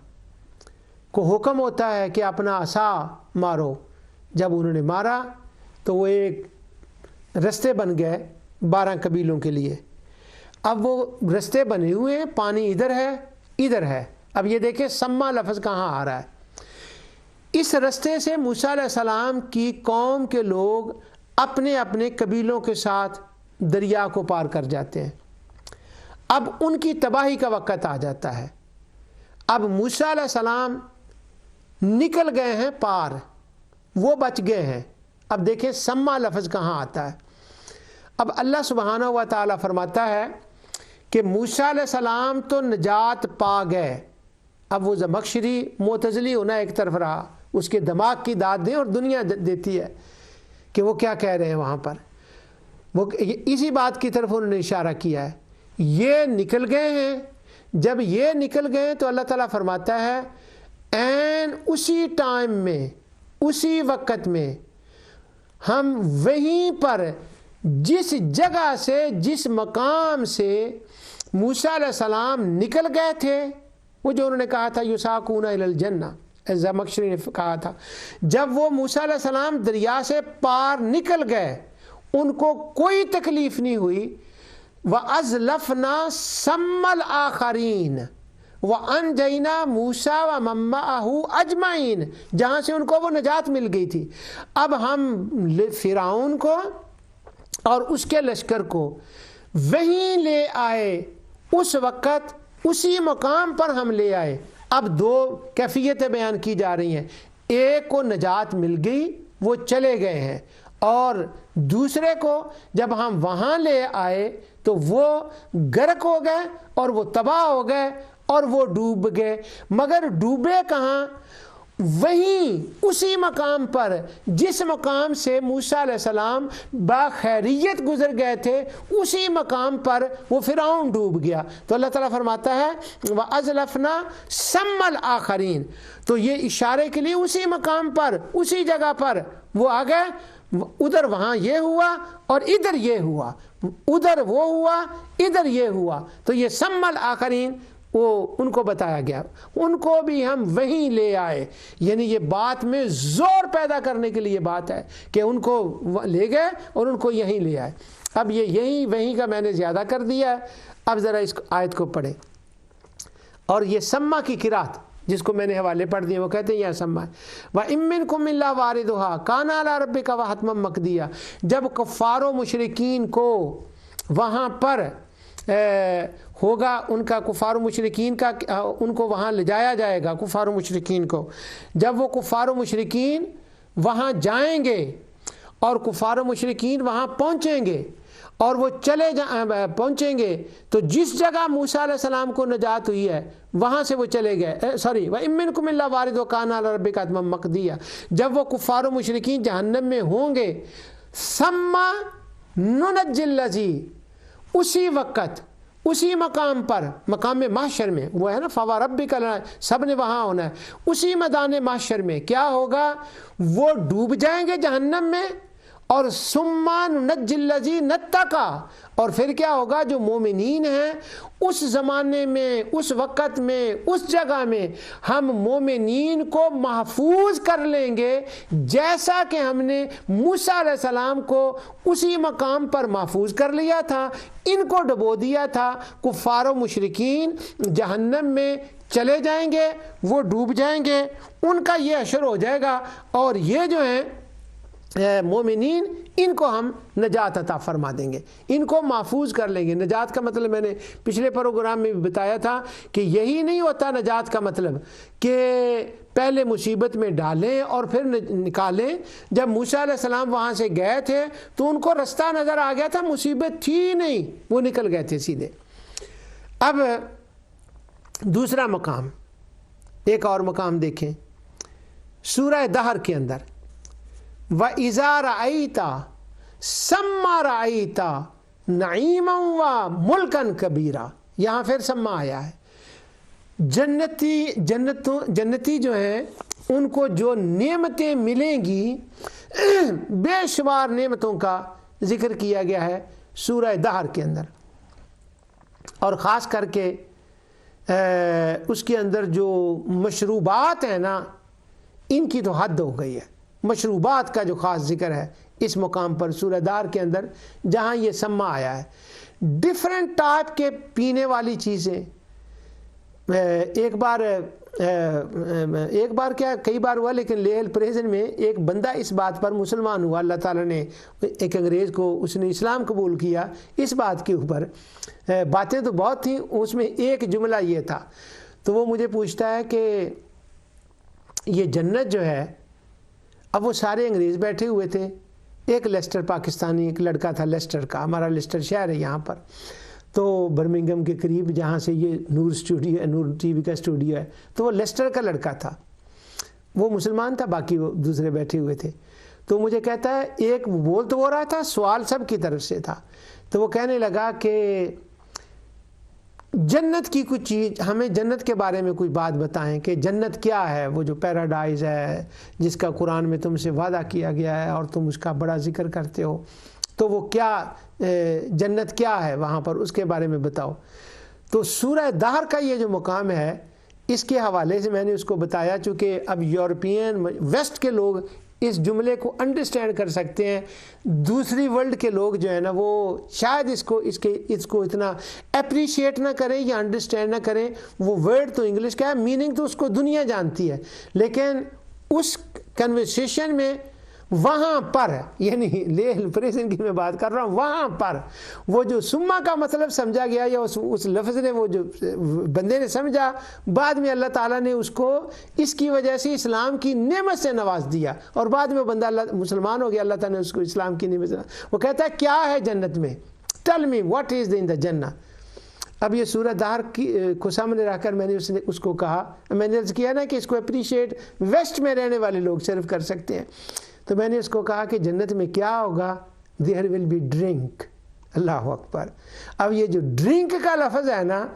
کو حکم ہوتا ہے کہ اپنا عصا مارو۔ جب انہوں نے مارا تو وہ ایک رستے بن گئے 12 قبیلوں کے لیے۔ اب وہ رستے بنے ہوئے ہیں، پانی ادھر ہے، ادھر ہے۔ اب یہ دیکھیں سما لفظ کہاں آ رہا ہے۔ اس رستے سے موسیٰ علیہ السلام کی قوم کے لوگ اپنے اپنے قبیلوں کے ساتھ دریا کو پار کر جاتے ہیں۔ اب ان کی تباہی کا وقت آ جاتا ہے۔ اب موسیٰ علیہ السلام نکل گئے ہیں پار، وہ بچ گئے ہیں۔ اب دیکھیں سما لفظ کہاں آتا ہے۔ اب اللہ سبحانہ و تعالیٰ فرماتا ہے کہ موسیٰ علیہ السلام تو نجات پا گئے۔ اب وہ زمخشری معتزلی ہونا ایک طرف رہا، اس کے دماغ کی داد دیں اور دنیا دیتی ہے کہ وہ کیا کہہ رہے ہیں وہاں پر۔ وہ اسی بات کی طرف انہوں نے اشارہ کیا ہے۔ یہ نکل گئے ہیں، جب یہ نکل گئے تو اللہ تعالیٰ فرماتا ہے این اسی ٹائم میں، اسی وقت میں ہم وہیں پر جس جگہ سے، جس مقام سے موسیٰ علیہ السلام نکل گئے تھے، وہ جو انہوں نے کہا تھا یساقون الی الجنہ، زمخشری نے کہا تھا، جب وہ موسیٰ علیہ السلام دریا سے پار نکل گئے ان کو کوئی تکلیف نہیں ہوئی، وَأَزْلَفْنَا ثَمَّ الْآخَرِينَ وَأَنْجَيْنَا مُوسَىٰ وَمَن مَّعَهُ أَجْمَعِينَ، جہاں سے ان کو وہ نجات مل گئی تھی، اب ہم فرعون کو اور اس کے لشکر کو وہیں لے آئے، اس وقت اسی مقام پر ہم لے آئے۔ اب دو کیفیتیں بیان کی جا رہی ہیں، ایک کو نجات مل گئی وہ چلے گئے ہیں، اور دوسرے کو جب ہم وہاں لے آئے تو وہ غرق ہو گئے اور وہ تباہ ہو گئے اور وہ ڈوب گئے۔ مگر ڈوبے کہاں؟ وہیں اسی مقام پر جس مقام سے موسیٰ علیہ السلام باخیریت گزر گئے تھے، اسی مقام پر وہ فرعون ڈوب گیا۔ تو اللہ تعالیٰ فرماتا ہے وَأَزْلَفْنَا ثَمَّ الْآخَرِينَ، تو یہ اشارے کے لیے اسی مقام پر اسی جگہ پر وہ آ گئے، ادھر وہاں یہ ہوا اور ادھر یہ ہوا، ادھر وہ ہوا ادھر یہ ہوا، تو یہ ثَمَّ الْآخَرِينَ وہ ان کو بتایا گیا، ان کو بھی ہم وہیں لے آئے۔ یعنی یہ بات میں زور پیدا کرنے کے لیے بات ہے کہ ان کو لے گئے اور ان کو یہیں لے آئے۔ اب یہ یہیں وہیں کا میں نے زیادہ کر دیا ہے۔ اب ذرا اس آیت کو پڑھیں، اور یہ سما کی قرات جس کو میں نے حوالے پڑھ دیے وہ کہتے ہیں یہ سما ہے۔ وَإِن مِّنكُمْ إِلَّا وَارِدُهَا كَانَ عَلَىٰ رَبِّكَ وَحَتْمًا مَّقْضِيًّا، جب کفار و مشرکین کو وہاں پر ہوگا، ان کا کفار و مشرکین کا ان کو وہاں لے جایا جائے گا، کفار و مشرکین کو، جب وہ کفار و مشرکین وہاں جائیں گے اور کفار و مشرکین وہاں پہنچیں گے اور وہ پہنچیں گے تو جس جگہ موسیٰ علیہ السلام کو نجات ہوئی ہے وہاں سے وہ چلے گئے۔ وَإِن مِّنكُمْ إِلَّا وَارِدُهَا كَانَ عَلَىٰ رَبِّكَ حَتْمًا مَّقْضِيًّا، جب وہ کفار و مشرکین جہنم میں ہوں گے، ثُمَّ نُنَجِّي الَّذِينَ، اسی وقت اسی مقام پر، مقام محشر میں، وہ ہے نا فَوَرَبِّكَ، سب نے وہاں ہونا ہے، اسی میدان محشر میں کیا ہوگا؟ وہ ڈوب جائیں گے جہنم میں، اور ثُمَّ نُنَجِّي الَّذِينَ اتَّقَوْا، اور پھر کیا ہوگا؟ جو مومنین ہیں اس زمانے میں، اس وقت میں، اس جگہ میں ہم مومنین کو محفوظ کر لیں گے، جیسا کہ ہم نے موسیٰ علیہ السلام کو اسی مقام پر محفوظ کر لیا تھا، ان کو ڈبو دیا تھا۔ کفار و مشرکین جہنم میں چلے جائیں گے، وہ ڈوب جائیں گے، ان کا یہ حشر ہو جائے گا، اور یہ جو ہیں مومنین ان کو ہم نجات عطا فرما دیں گے، ان کو محفوظ کر لیں گے۔ نجات کا مطلب میں نے پچھلے پروگرام میں بھی بتایا تھا کہ یہی نہیں ہوتا نجات کا مطلب کہ پہلے مصیبت میں ڈالیں اور پھر نکالیں۔ جب موسیٰ علیہ السلام وہاں سے گئے تھے تو ان کو رستہ نظر آ گیا تھا، مصیبت تھی نہیں، وہ نکل گئے تھے سیدھے۔ اب دوسرا مقام، ایک اور مقام دیکھیں سورہ دہر کے اندر، وَإِذَا رَأَيْتَ ثَمَّ رَأَيْتَ نَعِيمًا وَمُلْكًا كَبِيرًا، یہاں پھر سما آیا ہے۔ جنتی جو ہیں ان کو جو نعمتیں ملیں گی، بے شمار نعمتوں کا ذکر کیا گیا ہے سورہ دہر کے اندر، اور خاص کر کے اس کے اندر جو مشروبات ہیں نا، ان کی تو حد ہو گئی ہے۔ مشروبات کا جو خاص ذکر ہے اس مقام پر سورہ دہر کے اندر، جہاں یہ سما آیا ہے، ڈیفرنٹ ٹائپ کے پینے والی چیزیں۔ ایک بار کیا کئی بار ہوا، لیکن لیل پریزن میں ایک بندہ اس بات پر مسلمان ہوا، اللہ تعالیٰ نے ایک انگریز کو، اس نے اسلام قبول کیا اس بات کے اوپر۔ باتیں تو بہت تھیں، اس میں ایک جملہ یہ تھا، تو وہ مجھے پوچھتا ہے کہ یہ جنت جو ہے، اب وہ سارے انگریز بیٹھے ہوئے تھے، ایک لیسٹر پاکستانی ایک لڑکا تھا لیسٹر کا، ہمارا لیسٹر شہر ہے یہاں پر، تو برمنگم کے قریب جہاں سے یہ نور اسٹوڈیو ہے، نور ٹی وی کا اسٹوڈیو ہے، تو وہ لیسٹر کا لڑکا تھا، وہ مسلمان تھا، باقی وہ دوسرے بیٹھے ہوئے تھے۔ تو مجھے کہتا ہے، ایک بول تو وہ رہا تھا، سوال سب کی طرف سے تھا، تو وہ کہنے لگا کہ جنت کی کچھ چیز، ہمیں جنت کے بارے میں کوئی بات بتائیں کہ جنت کیا ہے، وہ جو پیراڈائز ہے جس کا قرآن میں تم سے وعدہ کیا گیا ہے اور تم اس کا بڑا ذکر کرتے ہو، تو وہ کیا جنت کیا ہے وہاں پر، اس کے بارے میں بتاؤ۔ تو سورہ دہر کا یہ جو مقام ہے، اس کے حوالے سے میں نے اس کو بتایا، چونکہ اب یورپین ویسٹ کے لوگ اس جملے کو انڈرسٹینڈ کر سکتے ہیں، دوسری ورلڈ کے لوگ جو ہے نا وہ شاید اس کو اتنا اپریشیٹ نہ کریں یا انڈرسٹینڈ نہ کریں۔ وہ ورڈ تو انگلش کا ہے، میننگ تو اس کو دنیا جانتی ہے، لیکن اس کنورسیشن میں وہاں پر، یعنی پریزن کی میں بات کر رہا ہوں، وہاں پر وہ جو سما کا مطلب سمجھا گیا یا اس لفظ نے وہ جو بندے نے سمجھا، بعد میں اللہ تعالیٰ نے اس کو اس کی وجہ سے اسلام کی نعمت سے نواز دیا، اور بعد میں بندہ اللہ مسلمان ہو گیا، اللہ تعالیٰ نے اس کو اسلام کی نعمت سے، وہ کہتا ہے کیا ہے جنت میں، ٹیل می واٹ از ان دا جنہ۔ اب یہ سورہ دہر کو سامنے رکھ کر میں نے اس کو کہا، میں نے عرض کیا نا کہ اس کو اپریشیٹ ویسٹ میں رہنے والے لوگ صرف کر سکتے ہیں، تو میں نے اس کو کہا کہ جنت میں کیا ہوگا، دیر ول بی ڈرنک۔ اللہ اکبر۔ اب یہ جو ڈرنک کا لفظ ہے نا،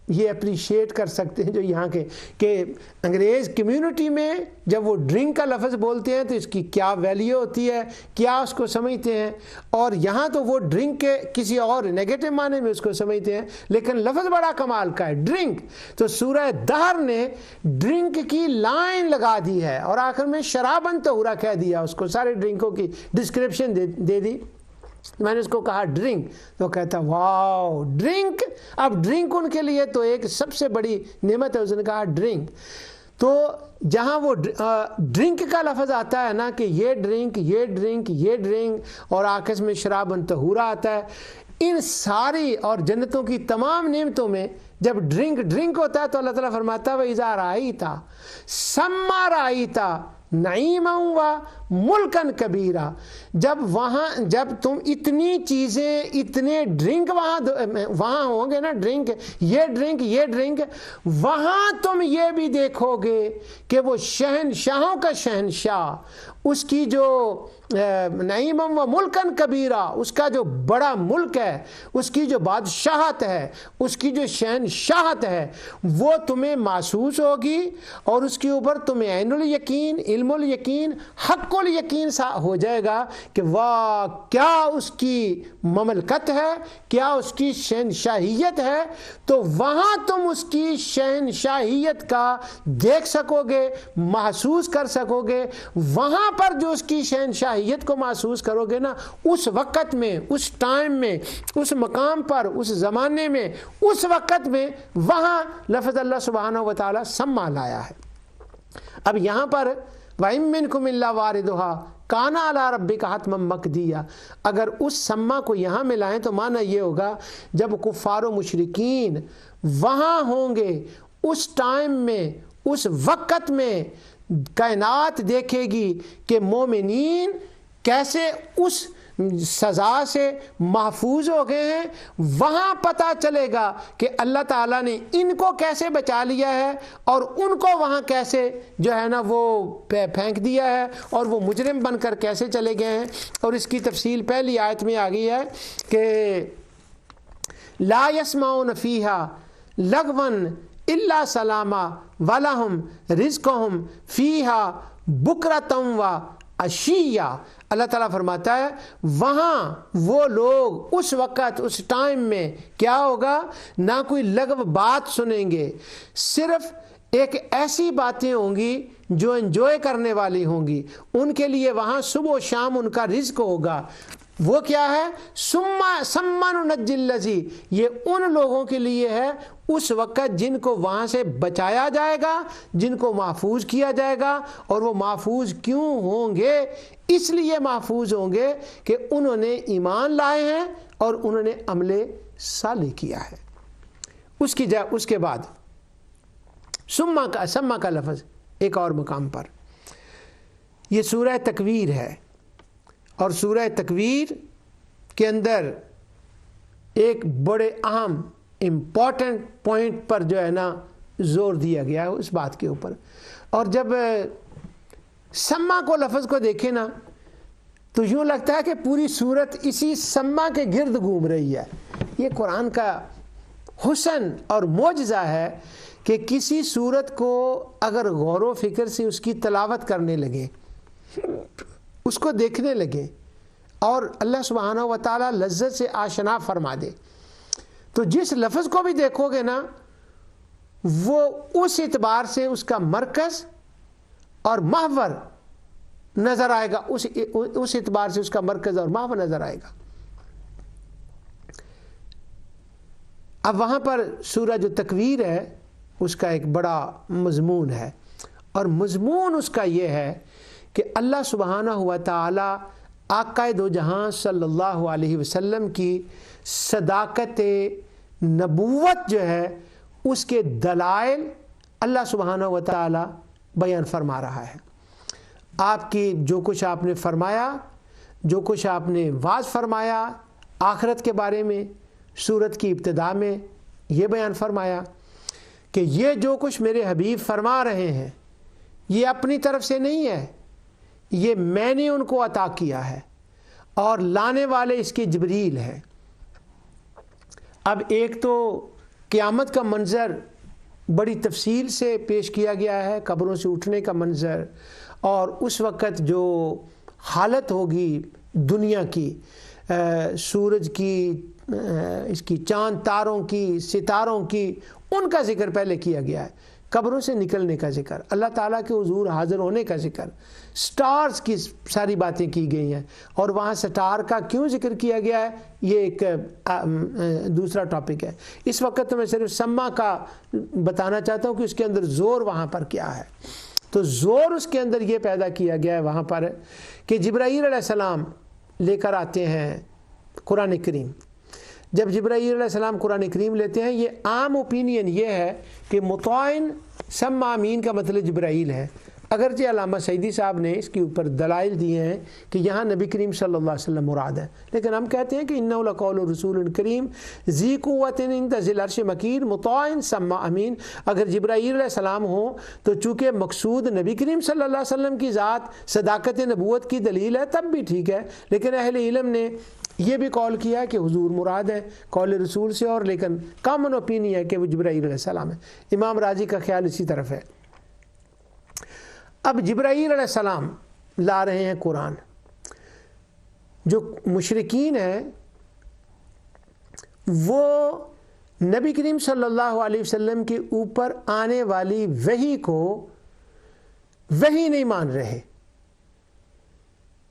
یہ اپریشیٹ کر سکتے ہیں جو یہاں کے کہ انگریز کمیونٹی میں جب وہ ڈرنک کا لفظ بولتے ہیں تو اس کی کیا ویلیو ہوتی ہے، کیا اس کو سمجھتے ہیں، اور یہاں تو وہ ڈرنک کے کسی اور نیگیٹو معنی میں اس کو سمجھتے ہیں، لیکن لفظ بڑا کمال کا ہے، ڈرنک۔ تو سورہ دہر نے ڈرنک کی لائن لگا دی ہے، اور آخر میں شرابن طہورا کہہ دیا، اس کو سارے ڈرنکوں کی ڈسکرپشن دے دی۔ میں نے اس کو کہا ڈرنک، تو کہتا واو ڈرنک۔ اب ڈرنک ان کے لیے تو ایک سب سے بڑی نعمت ہے، اس نے کہا ڈرنک۔ تو جہاں وہ ڈرنک کا لفظ آتا ہے نا کہ یہ ڈرنک یہ ڈرنک یہ ڈرنک، اور آخر میں شرابن طہورا آتا ہے، ان ساری اور جنتوں کی تمام نعمتوں میں جب ڈرنک ہوتا ہے تو اللہ تعالیٰ فرماتا ہے وَإِذَا رَأَيْتَ ثَمَّ رَأَيْتَ نعیما و ملکن کبیرہ، جب تم اتنی چیزیں اتنے ڈرنک وہاں ہوں گے نا، ڈرنک یہ ڈرنک، وہاں تم یہ بھی دیکھو گے کہ وہ شہنشاہوں کا شہنشاہ، اس کی جو نعیمم و ملکن کبیرہ، اس کا جو بڑا ملک ہے، اس کی جو بادشاہت ہے، اس کی جو شہنشاہت ہے، وہ تمہیں محسوس ہوگی، اور اس کے اوپر تمہیں عین الیقین، علم الیقین، حق الیقین سا ہو جائے گا کہ واہ کیا اس کی مملکت ہے، کیا اس کی شہنشاہیت ہے۔ تو وہاں تم اس کی شہنشاہیت کا دیکھ سکو گے، محسوس کر سکو گے۔ وہاں پر جو اس کی شہنشاہیت کو محسوس کرو گے نا، اس وقت میں، اس ٹائم میں، اس مقام پر، اس زمانے میں، اس وقت میں، وہاں لفظ اللہ سبحانہ و تعالیٰ سما لایا ہے۔ اب یہاں پر وَإِن مِّنكُمْ إِلَّا وَارِدُهَا كَانَ عَلَىٰ رَبِّكَ حَتْمًا مَّقْضِيًّا، اگر اس سما کو یہاں ملائیں تو معنی یہ ہوگا جب کفار و مشرکین وہاں ہوں گے، اس ٹائم میں، اس وقت میں کائنات دیکھے گی کہ مومنین کیسے اس سزا سے محفوظ ہو گئے ہیں، وہاں پتہ چلے گا کہ اللہ تعالیٰ نے ان کو کیسے بچا لیا ہے، اور ان کو وہاں کیسے جو ہے نا وہ پھینک دیا ہے، اور وہ مجرم بن کر کیسے چلے گئے ہیں۔ اور اس کی تفصیل پہلی آیت میں آ گئی ہے کہ لا يسمعون فيها لغوا الا سلاما ولہم رزقہم فیہا بکرۃ و عشیہ۔ اللہ تعالیٰ فرماتا ہے وہاں وہ لوگ اس وقت، اس ٹائم میں کیا ہوگا، نہ کوئی لغو بات سنیں گے، صرف ایک ایسی باتیں ہوں گی جو انجوائے کرنے والی ہوں گی، ان کے لیے وہاں صبح و شام ان کا رزق ہوگا۔ وہ کیا ہے، سمن نجی الذی، یہ ان لوگوں کے لیے ہے اس وقت جن کو وہاں سے بچایا جائے گا، جن کو محفوظ کیا جائے گا۔ اور وہ محفوظ کیوں ہوں گے؟ اس لیے محفوظ ہوں گے کہ انہوں نے ایمان لائے ہیں اور انہوں نے عمل صالح کیا ہے۔ اس کے بعد سما کا لفظ ایک اور مقام پر، یہ سورہ تکویر ہے، اور سورہ تکویر کے اندر ایک بڑے اہم امپورٹنٹ پوائنٹ پر جو ہے نا زور دیا گیا ہے اس بات کے اوپر۔ اور جب سما کو لفظ کو دیکھیں نا تو یوں لگتا ہے کہ پوری صورت اسی سما کے گرد گھوم رہی ہے۔ یہ قرآن کا حسن اور معجزہ ہے کہ کسی صورت کو اگر غور و فکر سے اس کی تلاوت کرنے لگے، اس کو دیکھنے لگے، اور اللہ سبحانہ و تعالیٰ لذت سے آشنا فرما دے، تو جس لفظ کو بھی دیکھو گے نا وہ اس اعتبار سے اس کا مرکز اور محور نظر آئے گا، اس اعتبار سے اس کا مرکز اور محور نظر آئے گا۔ اب وہاں پر سورہ جو تکویر ہے اس کا ایک بڑا مضمون ہے، اور مضمون اس کا یہ ہے کہ اللہ سبحانہ و تعالی آقا دو جہاں صلی اللہ علیہ وسلم کی صداقت نبوت جو ہے اس کے دلائل اللہ سبحانہ و تعالی بیان فرما رہا ہے۔ آپ کی جو کچھ آپ نے فرمایا، جو کچھ آپ نے واعظ فرمایا آخرت کے بارے میں، سورت کی ابتدا میں یہ بیان فرمایا کہ یہ جو کچھ میرے حبیب فرما رہے ہیں یہ اپنی طرف سے نہیں ہے، یہ میں نے ان کو عطا کیا ہے، اور لانے والے اس کے جبریل ہیں۔ اب ایک تو قیامت کا منظر بڑی تفصیل سے پیش کیا گیا ہے، قبروں سے اٹھنے کا منظر، اور اس وقت جو حالت ہوگی دنیا کی، سورج کی، اس کی چاند تاروں کی، ستاروں کی، ان کا ذکر پہلے کیا گیا ہے، قبروں سے نکلنے کا ذکر، اللہ تعالیٰ کے حضور حاضر ہونے کا ذکر، سٹارز کی ساری باتیں کی گئی ہیں، اور وہاں سٹار کا کیوں ذکر کیا گیا ہے یہ ایک دوسرا ٹاپک ہے۔ اس وقت تو میں صرف سما کا بتانا چاہتا ہوں کہ اس کے اندر زور وہاں پر کیا ہے۔ تو زور اس کے اندر یہ پیدا کیا گیا ہے وہاں پر کہ جبرائیل علیہ السلام لے کر آتے ہیں قرآن کریم۔ جب جبرائیل علیہ السلام قرآن کریم لیتے ہیں، یہ عام اوپینین یہ ہے کہ مطاعن سمع امین کا مطلب جبرائیل ہے، اگرچہ علامہ سعیدی صاحب نے اس کے اوپر دلائل دیے ہیں کہ یہاں نبی کریم صلی اللہ علیہ وسلم مراد ہے، لیکن ہم کہتے ہیں کہ انہ لقول رسول کریم ذی قوت عند ذی العرش مکین مطاع سمع امین۔ اگر جبرائیل علیہ السلام ہوں تو چونکہ مقصود نبی کریم صلی اللہ علیہ وسلم کی ذات صداقت نبوت کی دلیل ہے تب بھی ٹھیک ہے، لیکن اہل علم نے یہ بھی قول کیا ہے کہ حضور مراد ہے قول رسول سے، اور لیکن کامن اوپینین ہے کہ وہ جبرائیل علیہ السلام ہے۔ امام راضی کا خیال اسی طرف ہے۔ اب جبرائیل علیہ السلام لا رہے ہیں قرآن، جو مشرکین ہیں وہ نبی کریم صلی اللہ علیہ وسلم کے اوپر آنے والی وحی کو وحی نہیں مان رہے،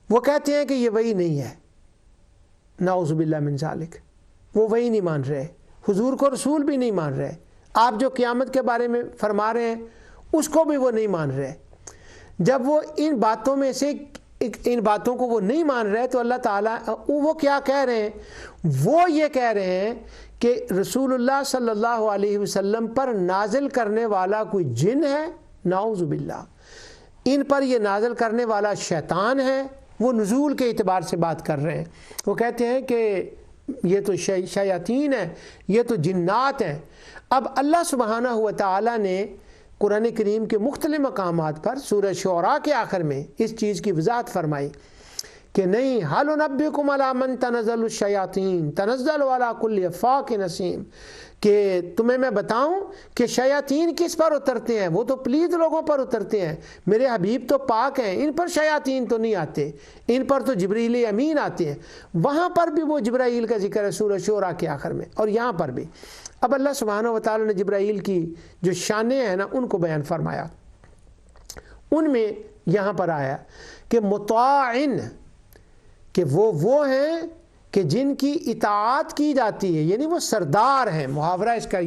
وہ کہتے ہیں کہ یہ وحی نہیں ہے، نعوذ باللہ من ذالک، وہ وحی نہیں مان رہے، حضور کو رسول بھی نہیں مان رہے، آپ جو قیامت کے بارے میں فرما رہے ہیں اس کو بھی وہ نہیں مان رہے۔ جب وہ ان باتوں میں سے ان باتوں کو وہ نہیں مان رہے تو اللہ تعالیٰ وہ کیا کہہ رہے ہیں؟ وہ یہ کہہ رہے ہیں کہ رسول اللہ صلی اللہ علیہ وسلم پر نازل کرنے والا کوئی جن ہے، نعوذ باللہ، ان پر یہ نازل کرنے والا شیطان ہے۔ وہ نزول کے اعتبار سے بات کر رہے ہیں، وہ کہتے ہیں کہ یہ تو شیاطین ہیں، یہ تو جنات ہیں۔ اب اللہ سبحانہ و تعالیٰ نے قرآن کریم کے مختلف مقامات پر سورہ شعراء کے آخر میں اس چیز کی وضاحت فرمائی کہ نہیں، حل نبئکم علی من تنزل الشیاطین تنزل علی کل افاک نسیم، کہ تمہیں میں بتاؤں کہ شیاطین کس پر اترتے ہیں؟ وہ تو پلید لوگوں پر اترتے ہیں، میرے حبیب تو پاک ہیں، ان پر شیاطین تو نہیں آتے، ان پر تو جبریل امین آتے ہیں۔ وہاں پر بھی وہ جبرائیل کا ذکر ہے سورہ شعراء کے آخر میں، اور یہاں پر بھی۔ اب اللہ سبحانہ و تعالیٰ نے جبرائیل کی جو شانیں ہیں نا ان کو بیان فرمایا، ان میں یہاں پر آیا کہ مطاعن، کہ وہ ہیں کہ جن کی اطاعت کی جاتی ہے، یعنی وہ سردار ہیں۔ محاورہ اس کا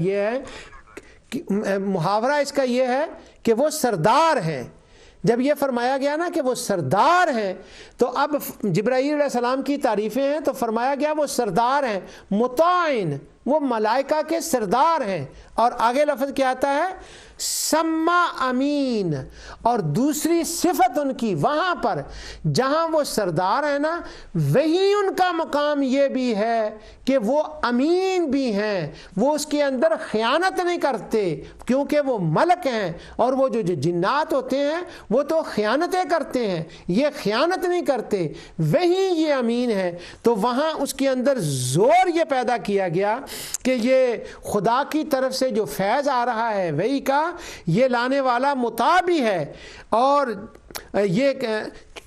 یہ ہے کہ وہ سردار ہیں۔ جب یہ فرمایا گیا نا کہ وہ سردار ہیں تو اب جبرائیل علیہ السلام کی تعریفیں ہیں تو فرمایا گیا وہ سردار ہیں، مطاعن، وہ ملائکہ کے سردار ہیں، اور آگے لفظ کیا آتا ہے؟ سما امین، اور دوسری صفت ان کی وہاں پر جہاں وہ سردار ہیں نا وہی ان کا مقام یہ بھی ہے کہ وہ امین بھی ہیں، وہ اس کے اندر خیانت نہیں کرتے، کیونکہ وہ ملک ہیں، اور وہ جو جنات ہوتے ہیں وہ تو خیانتیں کرتے ہیں، یہ خیانت نہیں کرتے، وہی یہ امین ہے۔ تو وہاں اس کے اندر زور یہ پیدا کیا گیا کہ یہ خدا کی طرف سے جو فیض آ رہا ہے وہی کا، یہ لانے والا مطاع بھی ہے، اور یہ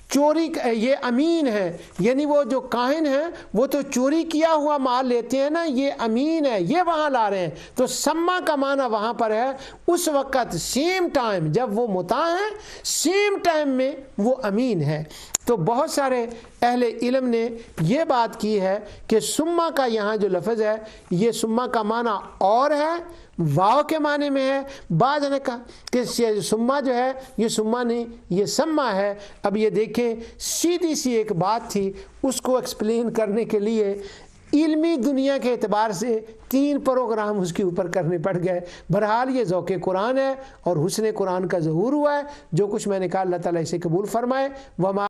چوری یہ امین ہے، یعنی وہ جو کاہن ہیں وہ تو چوری کیا ہوا مال لیتے ہیں نا، یہ امین ہے، یہ وہاں لا رہے ہیں۔ تو سما کا معنی وہاں پر ہے اس وقت، سیم ٹائم جب وہ مطاع ہیں، سیم ٹائم میں وہ امین ہے۔ تو بہت سارے اہل علم نے یہ بات کی ہے کہ سما کا یہاں جو لفظ ہے، یہ سما کا معنی اور ہے، واو کے معنی میں ہے۔ بعض نے کہا کہ سما جو ہے یہ سما نہیں، یہ سما ہے۔ اب یہ دیکھیں سیدھی سی ایک بات تھی، اس کو ایکسپلین کرنے کے لیے علمی دنیا کے اعتبار سے 3 پروگرام اس کے اوپر کرنے پڑ گئے۔ بہرحال یہ ذوق قرآن ہے اور حسن قرآن کا ظہور ہوا ہے۔ جو کچھ میں نے کہا اللہ تعالیٰ اسے قبول فرمائے۔ وما